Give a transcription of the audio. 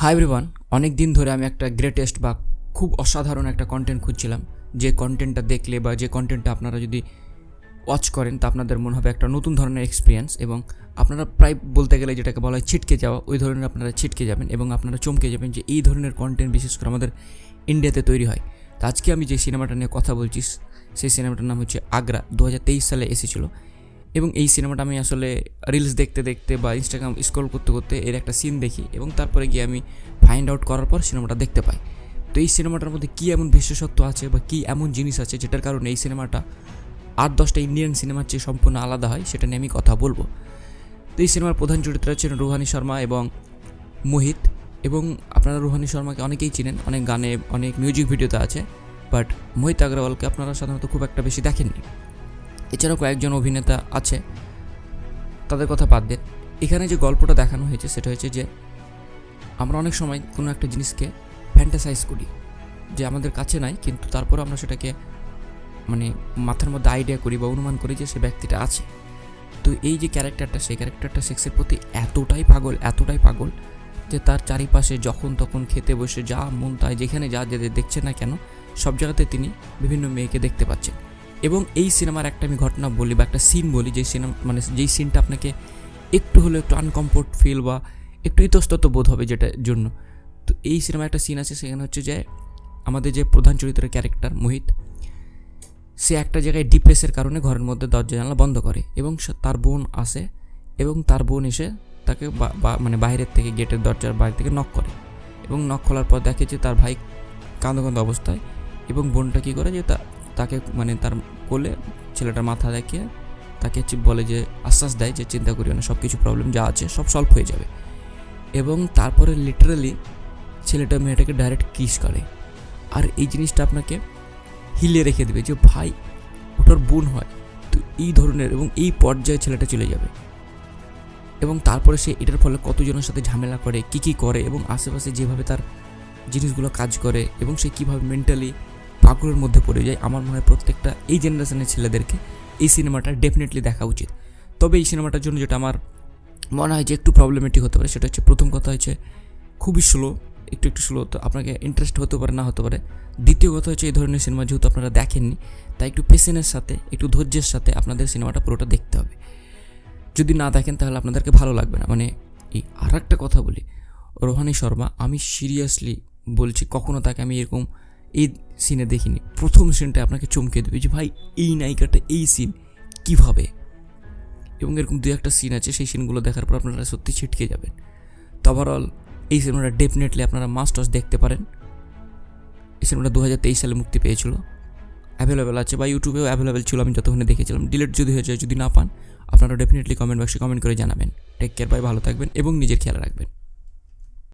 Hi everyone, অনেক দিন ধরে আমি একটা গ্রেটেস্ট বা খুব অসাধারণ একটা কন্টেন্ট খুঁজছিলাম, যে কন্টেন্টটা দেখলে বা যে কন্টেন্টটা আপনারা যদি ওয়াচ করেন তা আপনাদের মনে হবে একটা নতুন ধরনের এক্সপিরিয়েন্স, এবং আপনারা প্রায় বলতে গেলে যেটাকে বলা হয় ছিটকে যাওয়া, ওই ধরনের আপনারা ছিটকে যাবেন এবং আপনারা চমকে যাবেন যে এই ধরনের কন্টেন্ট বিশেষ করে আমাদের ইন্ডিয়াতে তৈরি হয়। তো আজকে আমি যে সিনেমাটা নিয়ে কথা বলছি সেই সিনেমাটার নাম হচ্ছে আগ্রা। 2023 সালে এসেছিলো এবং এই সিনেমাটা আমি আসলে রিলস দেখতে দেখতে বা ইনস্টাগ্রাম স্ক্রল করতে করতে এর একটা সিন দেখি এবং তারপরে গিয়ে আমি ফাইন্ড আউট করার পর সিনেমাটা দেখতে পাই। তো এই সিনেমাটার মধ্যে কী এমন বিশেষত্ব আছে বা কী এমন জিনিস আছে যেটার কারণে এই সিনেমাটা 8-10টা ইন্ডিয়ান সিনেমার চেয়ে সম্পূর্ণ আলাদা হয়, সেটা নিয়ে আমি কথা বলবো। তো এই সিনেমার প্রধান চরিত্র হচ্ছেন রুহানি শর্মা এবং মোহিত। এবং আপনারা রুহানি শর্মাকে অনেকেই চিনেন, অনেক গানে অনেক মিউজিক ভিডিওতে আছে, বাট মোহিত আগ্রওয়ালকে আপনারা সাধারণত খুব একটা বেশি দেখেননি। এছাড়াও কয়েকজন অভিনেতা আছে, তাদের কথা বাদ দেন। এখানে যে গল্পটা দেখানো হয়েছে সেটা হচ্ছে যে আমরা অনেক সময় কোনো একটা জিনিসকে ফ্যান্টাসাইজ করি, যে আমাদের কাছে নাই কিন্তু তারপর আমরা সেটাকে মাথার মধ্যে আইডিয়া করি বা অনুমান করি যে সে ব্যক্তিটা আছে। তো এই যে ক্যারেক্টারটা, সেই ক্যারেক্টারটা সেক্সের প্রতি এতটাই পাগল যে তার চারিপাশে যখন তখন খেতে বসে যা মন তাই যেখানে যা যাদের দেখছে না কেন সব জায়গাতে তিনি বিভিন্ন মেয়েকে দেখতে পাচ্ছেন। এবং এই সিনেমার একটা আমি ঘটনা বলি বা একটা সিন বলি, যে সিনেমা যেই সিনটা আপনাকে একটু হলেও একটু আনকমফোর্ট ফিল বা একটু ইতস্তত বোধ হবে যেটার জন্য। তো এই সিনেমায় একটা সিন আছে, সেখানে হচ্ছে যে আমাদের যে প্রধান চরিত্রের ক্যারেক্টার মোহিত, সে একটা জায়গায় ডিপ্রেসের কারণে ঘরের মধ্যে দরজা জানলা বন্ধ করে এবং তার বোন আসে এবং তার বোন এসে তাকে বাইরের থেকে গেটের দরজার বাইরে থেকে নক করে এবং নক খোলার পর দেখে যে তার ভাই কাঁদো অবস্থায়, এবং বোনটা কী করে যে তাকে তার কোলে ছেলেটার মাথা দেখিয়ে তাকে বলে যে আশ্বাস দেয় যে চিন্তা করিও না, সব কিছু প্রবলেম যা আছে সব সলভ হয়ে যাবে। এবং তারপরে লিটারালি ছেলেটা মেয়েটাকে ডাইরেক্ট কিস করে। আর এই জিনিসটা আপনাকে হিলিয়ে রেখে দেবে যে ভাই ওটার বোন হয়, তো এই ধরনের এবং এই পর্যায়ে ছেলেটা চলে যাবে। এবং তারপরে সে এটার ফলে কতজনের সাথে ঝামেলা করে, কী করে এবং আশেপাশে যেভাবে তার জিনিসগুলো কাজ করে এবং সে কীভাবে মেন্টালি পাগলের মধ্যে পড়ে যায়। আমার মনে হয় প্রত্যেকটা এই জেনারেশনের ছেলেদেরকে এই সিনেমাটা ডেফিনেটলি দেখা উচিত। তবে এই সিনেমাটার জন্য যেটা আমার মনে হয় যে একটু প্রবলেমেটিক হতে পারে সেটা হচ্ছে, প্রথম কথা হচ্ছে খুবই স্লো, একটু স্লো, তো আপনাকে ইন্টারেস্ট হতে পারে না হতে পারে। দ্বিতীয় কথা হচ্ছে এই ধরনের সিনেমা যেহেতু আপনারা দেখেননি, তাই একটু পেশেন্সের সাথে একটু ধৈর্যের সাথে আপনাদের সিনেমাটা পুরোটা দেখতে হবে। যদি না দেখেন তাহলে আপনাদেরকে ভালো লাগবে না। এই আর একটা কথা বলি, রুহানি শর্মা, আমি সিরিয়াসলি বলছি কখনো তাকে আমি এরকম এই সিনে দেখিনি। প্রথম সিনটা আপনাকে চমকে দেবে যে ভাই এই নায়িকাটা এই সিন কীভাবে, এবং এরকম দু একটা সিন আছে, সেই সিনগুলো দেখার পর আপনারা সত্যি ছিটকে যাবেন। তো ওভারঅল এই সিনেমাটা ডেফিনেটলি আপনারা মাস্ট ওয়াচ দেখতে পারেন। এই সিনেমাটা 2023 সালে মুক্তি পেয়েছিল, অ্যাভেলেবেল আছে বা ইউটিউবেও অ্যাভেলেবেল ছিল, আমি যতক্ষণে দেখেছিলাম। ডিলিট যদি হয়ে যায়, যদি না পান, আপনারা ডেফিনেটলি কমেন্ট বক্সে কমেন্ট করে জানাবেন। টেক কেয়ার, বাই, ভালো থাকবেন এবং নিজের খেয়াল রাখবেন।